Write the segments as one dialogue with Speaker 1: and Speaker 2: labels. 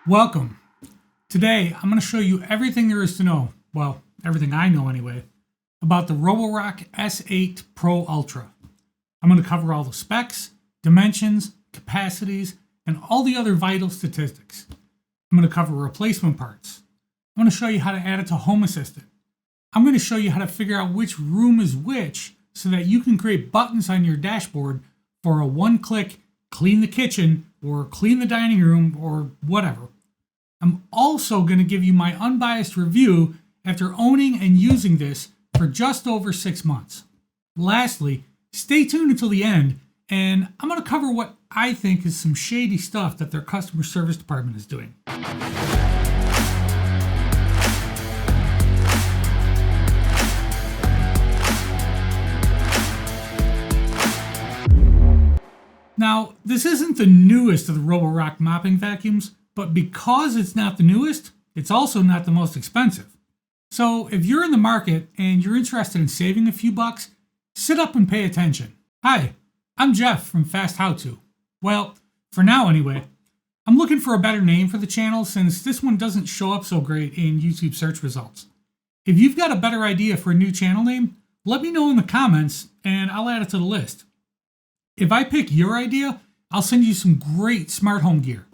Speaker 1: Welcome. Today, I'm going to show you everything there is to know, well, everything I know anyway, about the Roborock S8 Pro Ultra. I'm going to cover all the specs, dimensions, capacities, and all the other vital statistics. I'm going to cover replacement parts. I'm going to show you how to add it to Home Assistant. I'm going to show you how to figure out which room is which so that you can create buttons on your dashboard for a one-click clean the kitchen or clean the dining room or whatever. I'm also going to give you my unbiased review after owning and using this for just over 6 months. Lastly, stay tuned until the end, and I'm going to cover what I think is some shady stuff that their customer service department is doing. Now, this isn't the newest of the Roborock mopping vacuums, but because it's not the newest, it's also not the most expensive. So if you're in the market and you're interested in saving a few bucks, sit up and pay attention. Hi, I'm Jeff from Fast How To. Well, for now anyway. I'm looking for a better name for the channel since this one doesn't show up so great in YouTube search results. If you've got a better idea for a new channel name, let me know in the comments and I'll add it to the list. If I pick your idea, I'll send you some great smart home gear.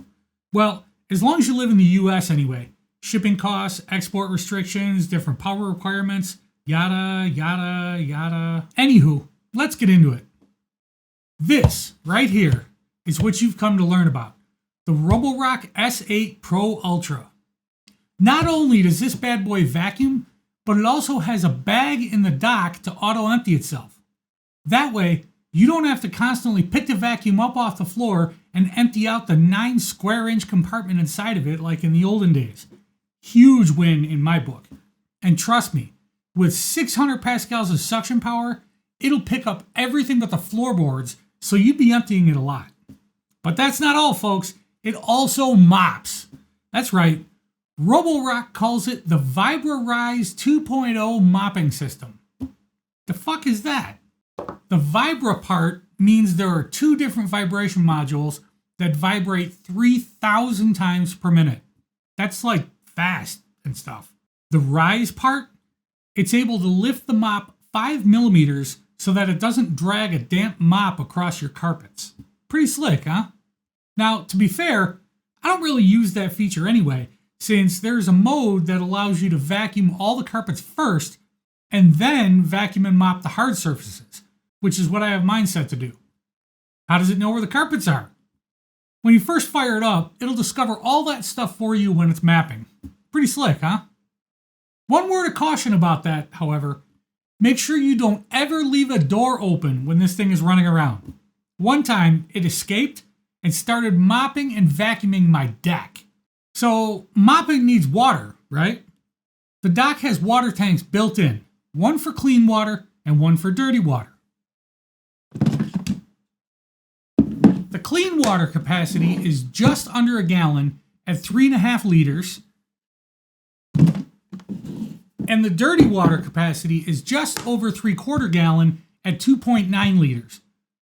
Speaker 1: Well, as long as you live in the US anyway. Shipping costs, export restrictions, different power requirements, yada, yada, yada. Anywho, let's get into it. This right here is what you've come to learn about. The Roborock S8 Pro Ultra. Not only does this bad boy vacuum, but it also has a bag in the dock to auto-empty itself. That way, you don't have to constantly pick the vacuum up off the floor and empty out the 9 square inch compartment inside of it like in the olden days. Huge win in my book. And trust me, with 600 pascals of suction power, it'll pick up everything but the floorboards, so you'd be emptying it a lot. But that's not all, folks. It also mops. That's right. Roborock calls it the VibraRise 2.0 mopping system. The fuck is that? The Vibra part means there are 2 different vibration modules that vibrate 3,000 times per minute. That's like fast and stuff. The Rise part, it's able to lift the mop 5 millimeters so that it doesn't drag a damp mop across your carpets. Pretty slick, huh? Now, to be fair, I don't really use that feature anyway, since there's a mode that allows you to vacuum all the carpets first and then vacuum and mop the hard surfaces, which is what I have mine set to do. How does it know where the carpets are? When you first fire it up, it'll discover all that stuff for you when it's mapping. Pretty slick, huh? One word of caution about that, however, make sure you don't ever leave a door open when this thing is running around. One time, it escaped and started mopping and vacuuming my deck. So, mopping needs water, right? The dock has water tanks built in, one for clean water and one for dirty water. The clean water capacity is just under a gallon at 3.5 liters, and the dirty water capacity is just over 3/4 gallon at 2.9 liters.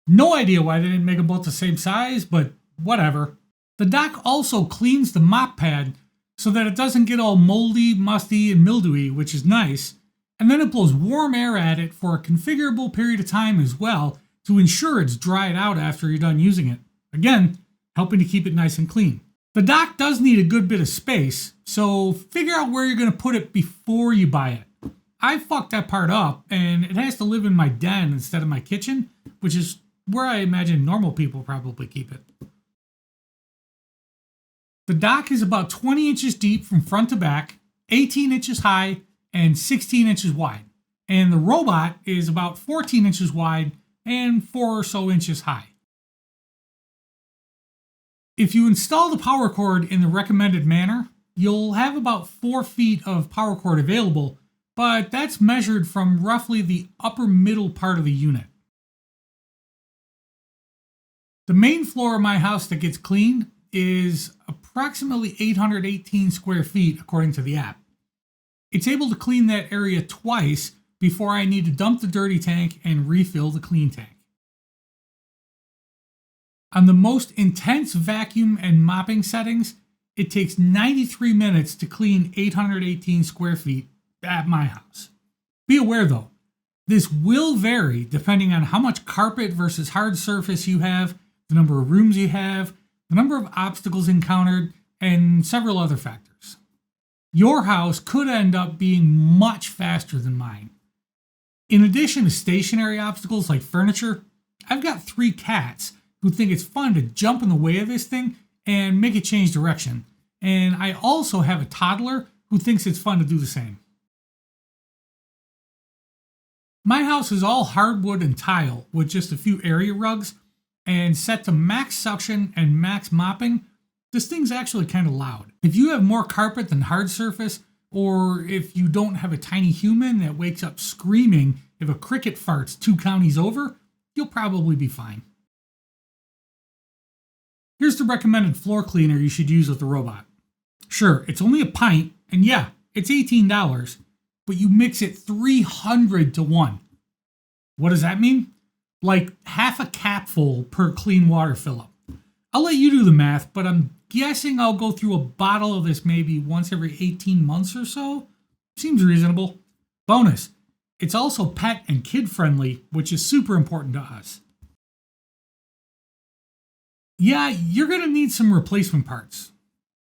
Speaker 1: No idea why they didn't make them both the same size, but whatever. The dock also cleans the mop pad so that it doesn't get all moldy, musty, and mildewy, which is nice, and then it blows warm air at it for a configurable period of time as well, to ensure it's dried out after you're done using it. Again, helping to keep it nice and clean. The dock does need a good bit of space, so figure out where you're going to put it before you buy it. I fucked that part up, and it has to live in my den instead of my kitchen, which is where I imagine normal people probably keep it. The dock is about 20 inches deep from front to back, 18 inches high, and 16 inches wide. And the robot is about 14 inches wide and 4 or so inches high. If you install the power cord in the recommended manner, you'll have about 4 feet of power cord available, but that's measured from roughly the upper middle part of the unit. The main floor of my house that gets cleaned is approximately 818 square feet according to the app. It's able to clean that area twice before I need to dump the dirty tank and refill the clean tank. On the most intense vacuum and mopping settings, it takes 93 minutes to clean 818 square feet at my house. Be aware though, this will vary depending on how much carpet versus hard surface you have, the number of rooms you have, the number of obstacles encountered, and several other factors. Your house could end up being much faster than mine. In addition to stationary obstacles like furniture, I've got 3 cats who think it's fun to jump in the way of this thing and make it change direction. And I also have a toddler who thinks it's fun to do the same. My house is all hardwood and tile with just a few area rugs, and set to max suction and max mopping. This thing's actually kind of loud. If you have more carpet than hard surface, or if you don't have a tiny human that wakes up screaming if a cricket farts 2 counties over, you'll probably be fine. Here's the recommended floor cleaner you should use with the robot. Sure, it's only a pint, and yeah, it's $18, but you mix it 300 to 1. What does that mean? Like half a capful per clean water fill up. I'll let you do the math, but I'm guessing I'll go through a bottle of this maybe once every 18 months or so. Seems reasonable. Bonus, it's also pet and kid friendly, which is super important to us. Yeah, you're going to need some replacement parts.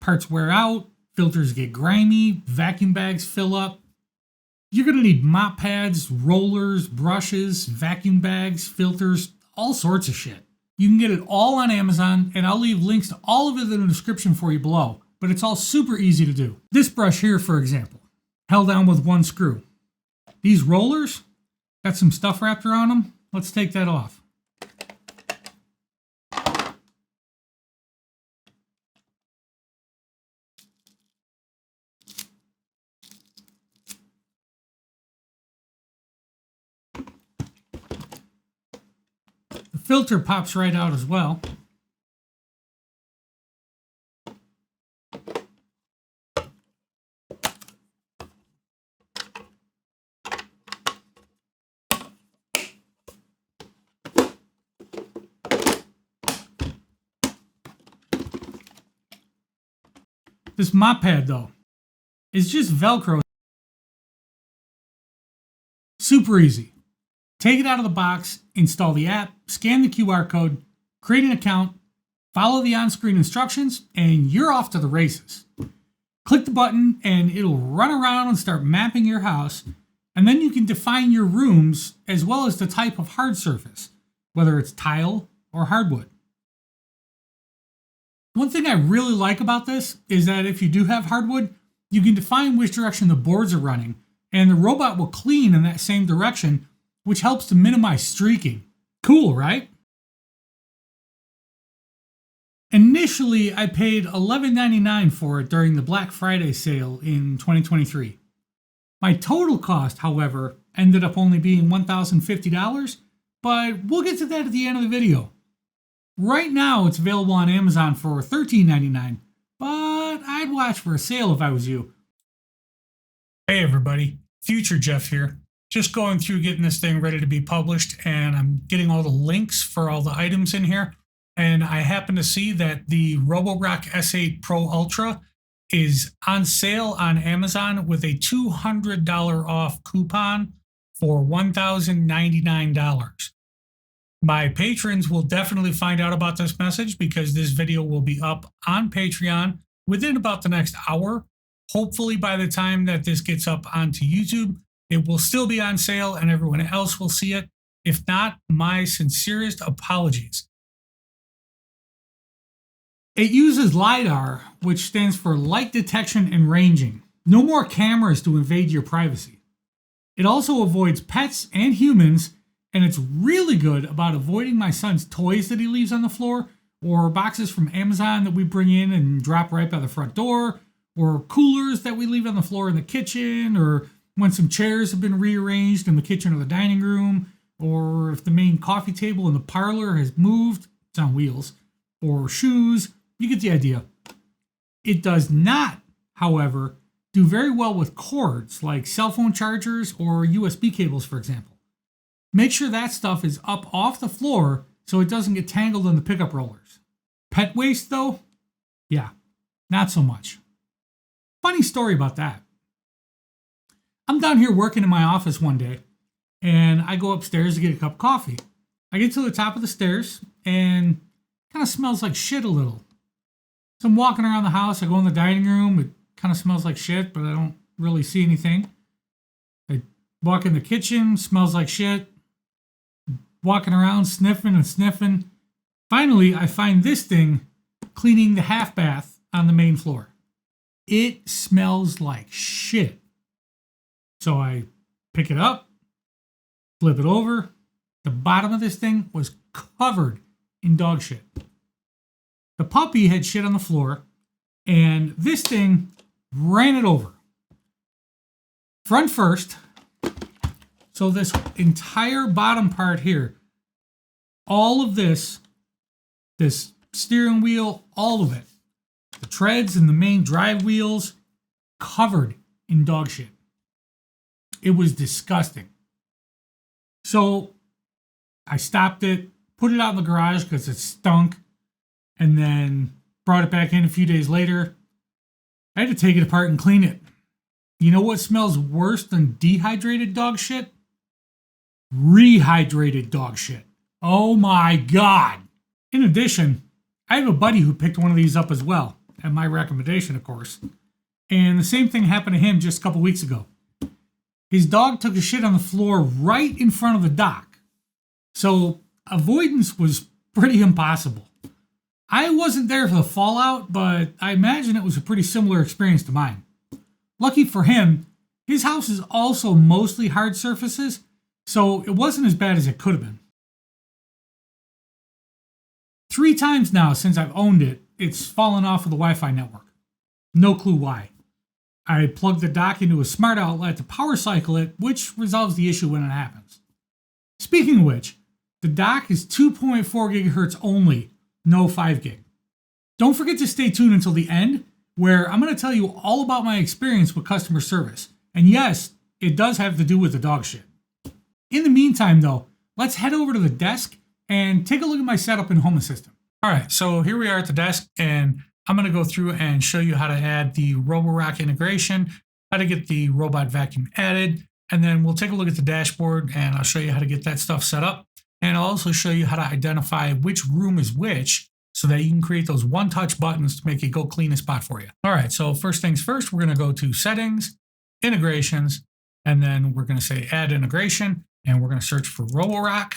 Speaker 1: Parts wear out, filters get grimy, vacuum bags fill up. You're going to need mop pads, rollers, brushes, vacuum bags, filters, all sorts of shit. You can get it all on Amazon, and I'll leave links to all of it in the description for you below, but it's all super easy to do. This brush here, for example, held down with 1 screw. These rollers, got some stuff wrapped around them. Let's take that off. The filter pops right out as well. This mop pad though is just Velcro. Super easy. Take it out of the box, install the app, scan the QR code, create an account, follow the on-screen instructions, and you're off to the races. Click the button and it'll run around and start mapping your house, and then you can define your rooms as well as the type of hard surface, whether it's tile or hardwood. One thing I really like about this is that if you do have hardwood, you can define which direction the boards are running, and the robot will clean in that same direction, which helps to minimize streaking. Cool, right? Initially, I paid $11.99 for it during the Black Friday sale in 2023. My total cost, however, ended up only being $1,050, but we'll get to that at the end of the video. Right now, it's available on Amazon for $13.99, but I'd watch for a sale if I was you. Hey everybody, Future Jeff here. Just going through getting this thing ready to be published, and I'm getting all the links for all the items in here. And I happen to see that the Roborock S8 Pro Ultra is on sale on Amazon with a $200 off coupon for $1,099. My patrons will definitely find out about this message because this video will be up on Patreon within about the next hour. Hopefully by the time that this gets up onto YouTube, it will still be on sale and everyone else will see it. If not, my sincerest apologies. It uses LiDAR, which stands for light detection and ranging. No more cameras to invade your privacy. It also avoids pets and humans, and it's really good about avoiding my son's toys that he leaves on the floor, or boxes from Amazon that we bring in and drop right by the front door, or coolers that we leave on the floor in the kitchen, or when some chairs have been rearranged in the kitchen or the dining room, or if the main coffee table in the parlor has moved, it's on wheels, or shoes. You get the idea. It does not, however, do very well with cords like cell phone chargers or USB cables, for example. Make sure that stuff is up off the floor so it doesn't get tangled in the pickup rollers. Pet waste, though? Yeah, not so much. Funny story about that. I'm down here working in my office one day, and I go upstairs to get a cup of coffee. I get to the top of the stairs, and kind of smells like shit a little. So I'm walking around the house. I go in the dining room. It kind of smells like shit, but I don't really see anything. I walk in the kitchen, smells like shit. Walking around, sniffing and sniffing. Finally, I find this thing cleaning the half bath on the main floor. It smells like shit. So I pick it up, flip it over. The bottom of this thing was covered in dog shit. The puppy had shit on the floor, and this thing ran it over. Front first. So this entire bottom part here, all of this steering wheel, all of it, the treads and the main drive wheels, covered in dog shit. It was disgusting. So I stopped it, put it out in the garage because it stunk, and then brought it back in a few days later. I had to take it apart and clean it. You know what smells worse than dehydrated dog shit? Rehydrated dog shit. Oh my God. In addition, I have a buddy who picked one of these up as well, at my recommendation, of course. And the same thing happened to him just a couple weeks ago. His dog took a shit on the floor right in front of the dock. So avoidance was pretty impossible. I wasn't there for the fallout, but I imagine it was a pretty similar experience to mine. Lucky for him, his house is also mostly hard surfaces, so it wasn't as bad as it could have been. 3 times now since I've owned it, it's fallen off of the Wi-Fi network. No clue why. I plugged the dock into a smart outlet to power cycle it, which resolves the issue when it happens. Speaking of which, the dock is 2.4 gigahertz only, no 5 gig. Don't forget to stay tuned until the end, where I'm going to tell you all about my experience with customer service. And yes, it does have to do with the dog shit. In the meantime, though, let's head over to the desk and take a look at my setup in Home Assistant. All right, so here we are at the desk, and I'm going to go through and show you how to add the Roborock integration, how to get the robot vacuum added, and then we'll take a look at the dashboard, and I'll show you how to get that stuff set up. And I'll also show you how to identify which room is which so that you can create those one-touch buttons to make it go clean a spot for you. All right, so first things first, we're going to go to Settings, Integrations, and then we're going to say Add Integration, and we're going to search for Roborock.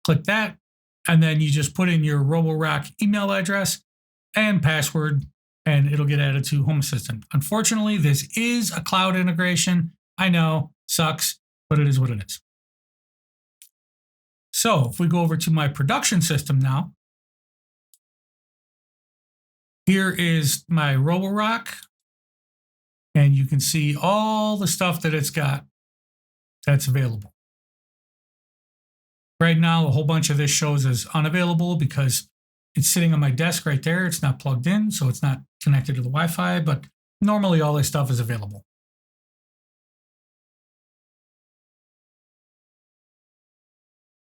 Speaker 1: Click that, and then you just put in your Roborock email address and password, and it'll get added to Home Assistant. Unfortunately, this is a cloud integration. I know, sucks, but it is what it is. So if we go over to my production system now, here is my Roborock, and you can see all the stuff that it's got that's available. Right now, a whole bunch of this shows as unavailable because it's sitting on my desk right there. It's not plugged in, so it's not connected to the Wi-Fi, but normally all this stuff is available.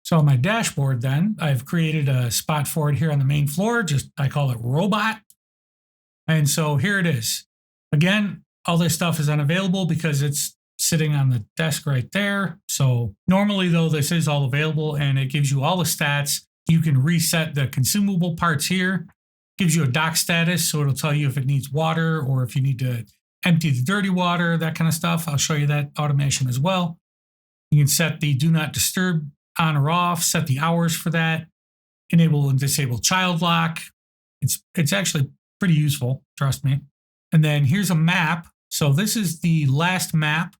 Speaker 1: So on my dashboard then, I've created a spot for it here on the main floor. I call it Robot. And so here it is. Again, all this stuff is unavailable because it's sitting on the desk right there. So normally though, this is all available and it gives you all the stats. You can reset the consumable parts here. Gives you a dock status, so it'll tell you if it needs water or if you need to empty the dirty water, that kind of stuff. I'll show you that automation as well. You can set the do not disturb on or off, set the hours for that, enable and disable child lock. It's actually pretty useful, trust me. And then here's a map. So this is the last map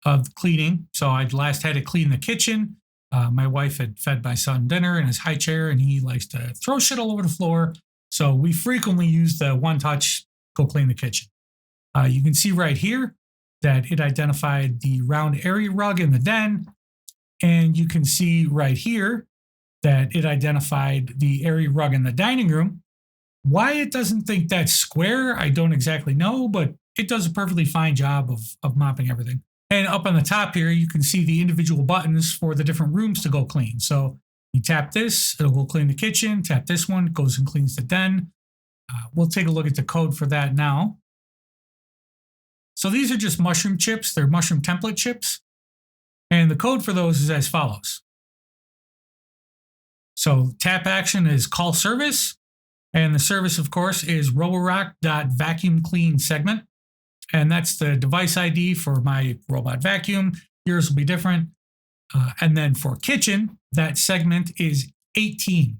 Speaker 1: of cleaning. So I last had to clean the kitchen. My wife had fed my son dinner in his high chair and he likes to throw shit all over the floor. So we frequently use the one touch, go clean the kitchen. You can see right here that it identified the round area rug in the den. And you can see right here that it identified the area rug in the dining room. Why it doesn't think that's square, I don't exactly know, but it does a perfectly fine job of mopping everything. And up on the top here, you can see the individual buttons for the different rooms to go clean. So you tap this, it'll go clean the kitchen. Tap this one, goes and cleans the den. We'll take a look at the code for that now. So these are just mushroom chips. They're mushroom template chips. And the code for those is as follows. So tap action is call service. And the service, of course, is roborock.vacuumCleanSegment. And that's the device ID for my robot vacuum. Yours will be different. And then for kitchen, that segment is 18.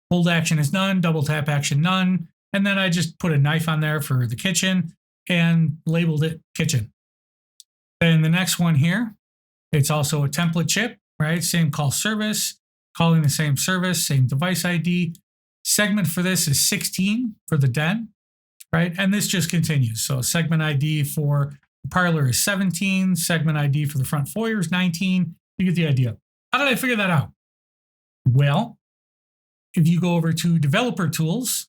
Speaker 1: Hold action is none, double tap action none. And then I just put a knife on there for the kitchen and labeled it kitchen. Then the next one here, it's also a template chip, right? Same call service, calling the same service, same device ID. Segment for this is 16 for the den, right? And this just continues. So segment ID for the parlor is 17, segment ID for the front foyer is 19. You get the idea. How did I figure that out? Well, if you go over to Developer Tools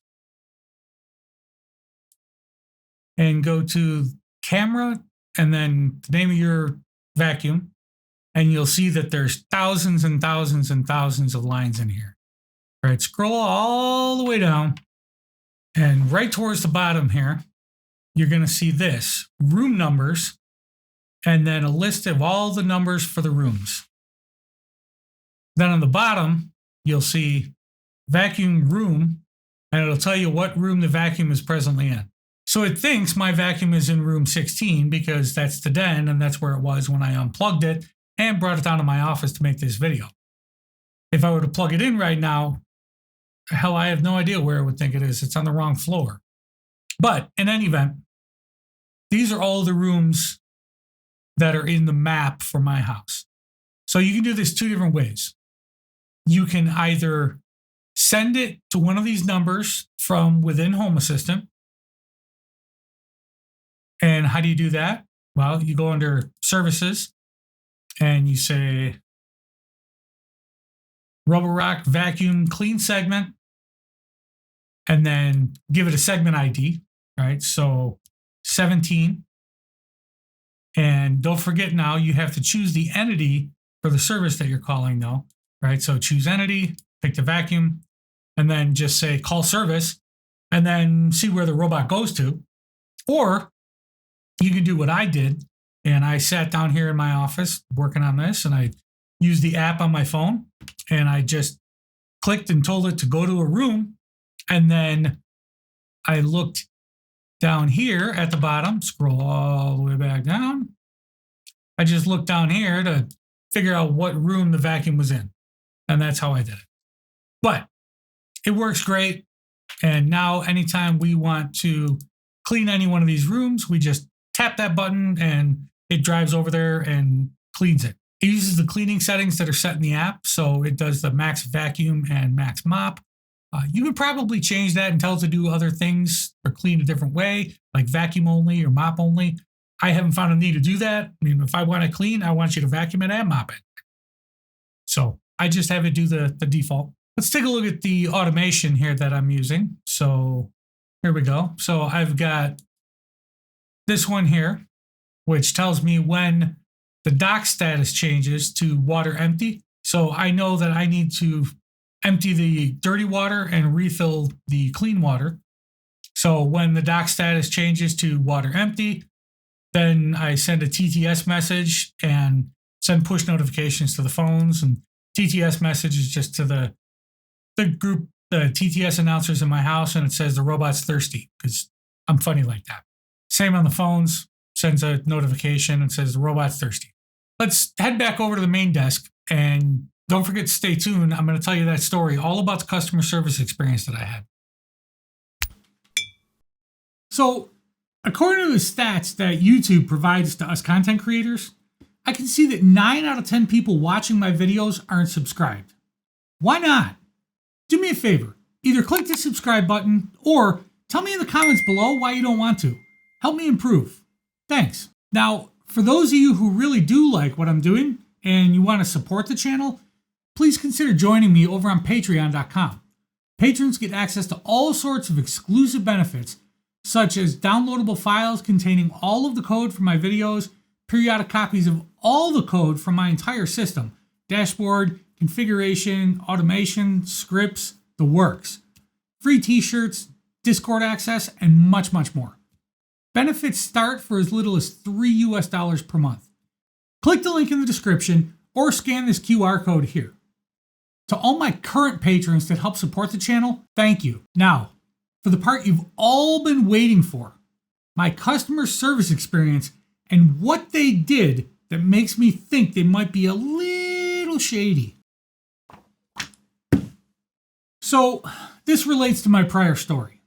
Speaker 1: and go to Camera and then the name of your vacuum, and you'll see that there's thousands and thousands and thousands of lines in here. Right, scroll all the way down, and right towards the bottom here, you're going to see this, room numbers, and then a list of all the numbers for the rooms. Then on the bottom, you'll see vacuum room, and it'll tell you what room the vacuum is presently in. So it thinks my vacuum is in room 16 because that's the den, and that's where it was when I unplugged it and brought it down to my office to make this video. If I were to plug it in right now, hell, I have no idea where it would think it is. It's on the wrong floor. But in any event, these are all the rooms that are in the map for my house. So you can do this two different ways. You can either send it to one of these numbers from within Home Assistant. And how do you do that? Well, you go under Services and you say Roborock Vacuum Clean Segment, and then give it a segment ID, right? So 17. And don't forget now, you have to choose the entity for the service that you're calling though, right? So choose entity, pick the vacuum, and then just say call service, and then see where the robot goes to. Or you can do what I did, and I sat down here in my office working on this, and I used the app on my phone, and I just clicked and told it to go to a room. And then I looked down here at the bottom, scroll all the way back down. I just looked down here to figure out what room the vacuum was in. And that's how I did it. But it works great. And now anytime we want to clean any one of these rooms, we just tap that button and it drives over there and cleans it. It uses the cleaning settings that are set in the app. So it does the max vacuum and max mop. You could probably change that and tell it to do other things or clean a different way, like vacuum only or mop only. I haven't found a need to do that. I mean, if I want to clean, I want you to vacuum it and mop it. So I just have it do the default. Let's take a look at the automation here that I'm using. So here we go. So I've got this one here, which tells me when the dock status changes to water empty. So I know that I need to empty the dirty water and refill the clean water. So when the dock status changes to water empty, then I send a TTS message and send push notifications to the phones. And TTS message is just to the group, the TTS announcers in my house, and it says the robot's thirsty because I'm funny like that. Same on the phones, sends a notification and says the robot's thirsty. Let's head back over to the main desk, and don't forget to stay tuned. I'm going to tell you that story all about the customer service experience that I had. So, according to the stats that YouTube provides to us content creators, I can see that 9 out of 10 people watching my videos aren't subscribed. Why not? Do me a favor. Either click the subscribe button or tell me in the comments below why you don't want to. Help me improve. Thanks. Now, for those of you who really do like what I'm doing and you want to support the channel, please consider joining me over on patreon.com. Patrons get access to all sorts of exclusive benefits, such as downloadable files containing all of the code for my videos, periodic copies of all the code from my entire system, dashboard, configuration, automation, scripts, the works, free t-shirts, Discord access, and much, much more. Benefits start for as little as $3 per month. Click the link in the description or scan this QR code here. To all my current patrons that help support the channel, thank you. Now, for the part you've all been waiting for, my customer service experience and what they did that makes me think they might be a little shady. So, this relates to my prior story.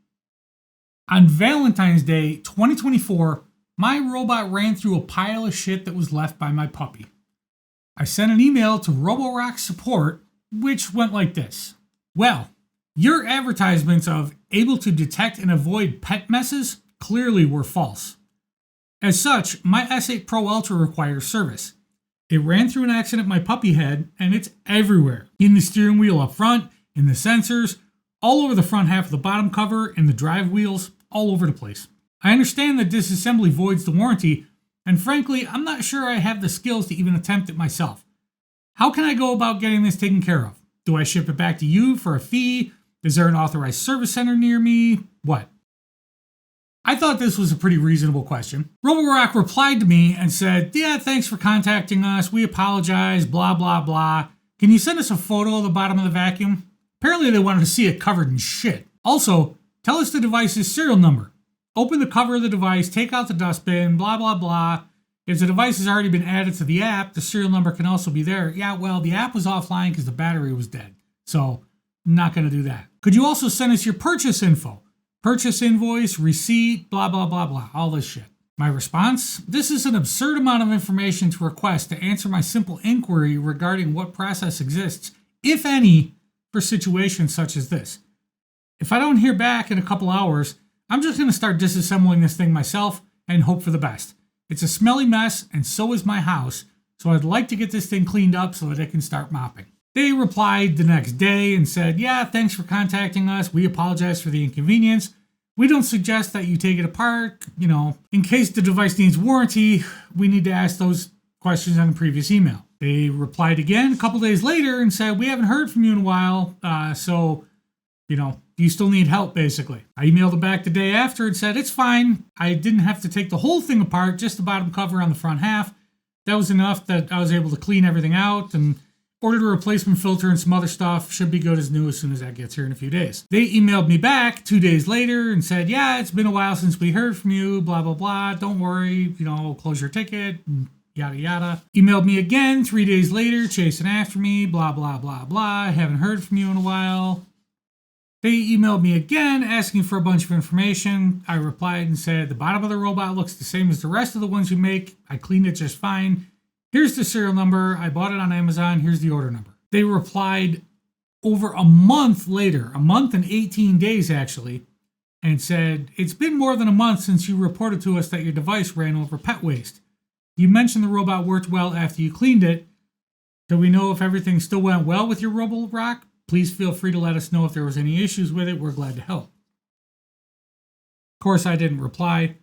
Speaker 1: On Valentine's Day 2024, my robot ran through a pile of shit that was left by my puppy. I sent an email to Roborock support, which went like this. Well, your advertisements of able to detect and avoid pet messes clearly were false. As such, my S8 Pro Ultra requires service. It ran through an accident my puppy had, and it's everywhere. In the steering wheel up front, in the sensors, all over the front half of the bottom cover, and the drive wheels, all over the place. I understand that disassembly voids the warranty, and frankly, I'm not sure I have the skills to even attempt it myself. How can I go about getting this taken care of? Do I ship it back to you for a fee? Is there an authorized service center near me? What? I thought this was a pretty reasonable question. Roborock replied to me and said, yeah, thanks for contacting us. We apologize, blah, blah, blah. Can you send us a photo of the bottom of the vacuum? Apparently they wanted to see it covered in shit. Also, tell us the device's serial number. Open the cover of the device, take out the dustbin, blah, blah, blah. If the device has already been added to the app, the serial number can also be there. Yeah, well, the app was offline because the battery was dead. So, not going to do that. Could you also send us your purchase info? Purchase invoice, receipt, blah, blah, blah, blah. All this shit. My response? This is an absurd amount of information to request to answer my simple inquiry regarding what process exists, if any, for situations such as this. If I don't hear back in a couple hours, I'm just going to start disassembling this thing myself and hope for the best. It's a smelly mess, and so is my house, so I'd like to get this thing cleaned up so that I can start mopping. They replied the next day and said, yeah, thanks for contacting us. We apologize for the inconvenience. We don't suggest that you take it apart. In case the device needs warranty, we need to ask those questions on the previous email. They replied again a couple days later and said, we haven't heard from you in a while, so do you still need help, basically? I emailed them back the day after and said, it's fine. I didn't have to take the whole thing apart, just the bottom cover on the front half. That was enough that I was able to clean everything out and ordered a replacement filter and some other stuff. Should be good as new as soon as that gets here in a few days. They emailed me back 2 days later and said, yeah, it's been a while since we heard from you, blah, blah, blah. Don't worry, close your ticket, yada, yada. Emailed me again 3 days later, chasing after me, blah, blah, blah, blah. Haven't heard from you in a while. They emailed me again asking for a bunch of information. I replied and said, the bottom of the robot looks the same as the rest of the ones you make. I cleaned it just fine. Here's the serial number. I bought it on Amazon. Here's the order number. They replied over a month later, a month and 18 days actually, and said, it's been more than a month since you reported to us that your device ran over pet waste. You mentioned the robot worked well after you cleaned it. Do we know if everything still went well with your Roborock? Please feel free to let us know if there was any issues with it. We're glad to help. Of course, I didn't reply.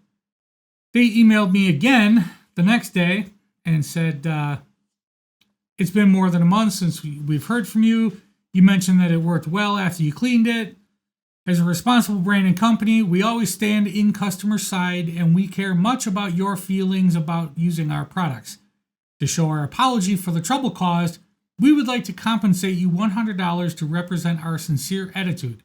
Speaker 1: They emailed me again the next day and said, it's been more than a month since we've heard from you. You mentioned that it worked well after you cleaned it. As a responsible brand and company, we always stand in customer side and we care much about your feelings about using our products. To show our apology for the trouble caused, we would like to compensate you $100 to represent our sincere attitude.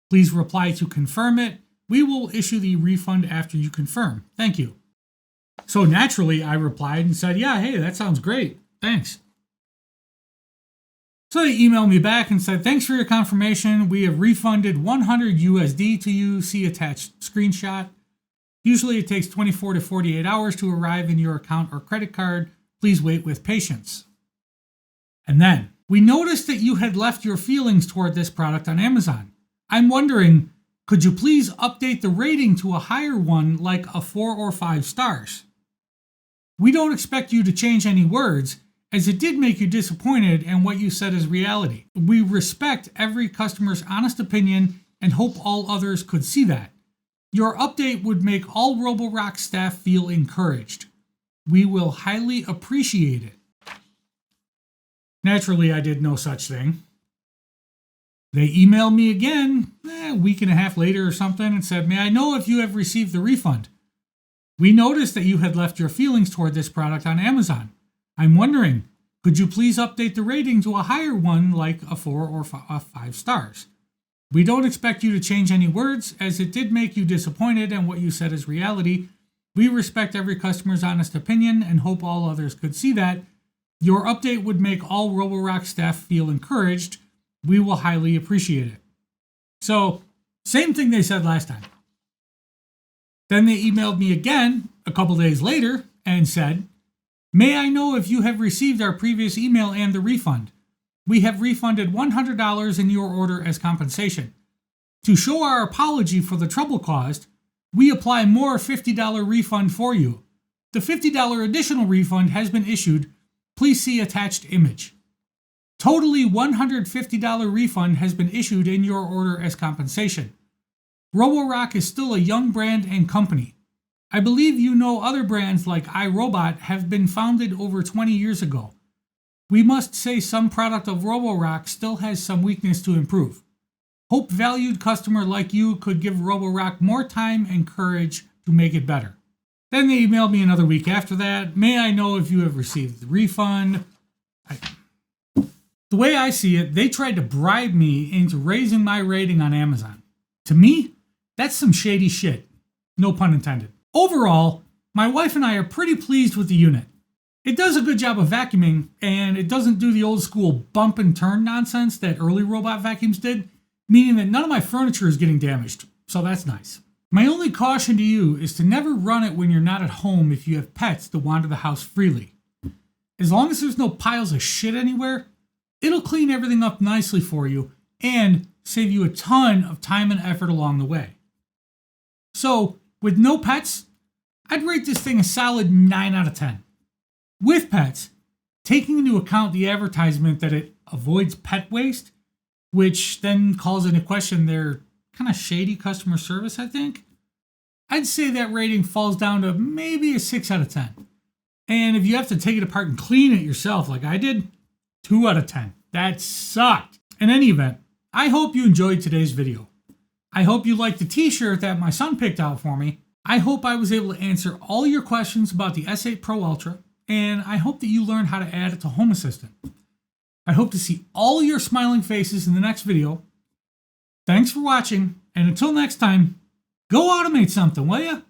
Speaker 1: Please reply to confirm it. We will issue the refund after you confirm. Thank you. So naturally, I replied and said, yeah, hey, that sounds great. Thanks. So they emailed me back and said, thanks for your confirmation. We have refunded $100 to you. See attached screenshot. Usually it takes 24 to 48 hours to arrive in your account or credit card. Please wait with patience. And then, we noticed that you had left your feelings toward this product on Amazon. I'm wondering, could you please update the rating to a higher one like a 4 or 5 stars? We don't expect you to change any words, as it did make you disappointed and what you said is reality. We respect every customer's honest opinion and hope all others could see that. Your update would make all Roborock staff feel encouraged. We will highly appreciate it. Naturally, I did no such thing. They emailed me again a week and a half later or something and said, "May I know if you have received the refund? We noticed that you had left your feelings toward this product on Amazon. I'm wondering, could you please update the rating to a higher one like a 4 or 5 stars? We don't expect you to change any words as it did make you disappointed and what you said is reality. We respect every customer's honest opinion and hope all others could see that. Your update would make all Roborock staff feel encouraged. We will highly appreciate it." So, same thing they said last time. Then they emailed me again a couple days later and said, "May I know if you have received our previous email and the refund? We have refunded $100 in your order as compensation. To show our apology for the trouble caused, we apply more $50 refund for you. The $50 additional refund has been issued. Please see attached image. Totally $150 refund has been issued in your order as compensation. Roborock is still a young brand and company. I believe you know other brands like iRobot have been founded over 20 years ago. We must say some product of Roborock still has some weakness to improve. Hope valued customer like you could give Roborock more time and courage to make it better." Then they emailed me another week after that. "May I know if you have received the refund?" The way I see it, they tried to bribe me into raising my rating on Amazon. To me, that's some shady shit. No pun intended. Overall, my wife and I are pretty pleased with the unit. It does a good job of vacuuming, and it doesn't do the old school bump and turn nonsense that early robot vacuums did, meaning that none of my furniture is getting damaged, so that's nice. My only caution to you is to never run it when you're not at home if you have pets that wander the house freely. As long as there's no piles of shit anywhere, it'll clean everything up nicely for you and save you a ton of time and effort along the way. So, with no pets, I'd rate this thing a solid 9 out of 10. With pets, taking into account the advertisement that it avoids pet waste, which then calls into question their kind of shady customer service, I think, I'd say that rating falls down to maybe a 6 out of 10. And if you have to take it apart and clean it yourself like I did, 2 out of 10. That sucked. In any event, I hope you enjoyed today's video. I hope you liked the t-shirt that my son picked out for me. I hope I was able to answer all your questions about the S8 Pro Ultra, and I hope that you learned how to add it to Home Assistant. I hope to see all your smiling faces in the next video. Thanks for watching, and until next time, go automate something, will ya?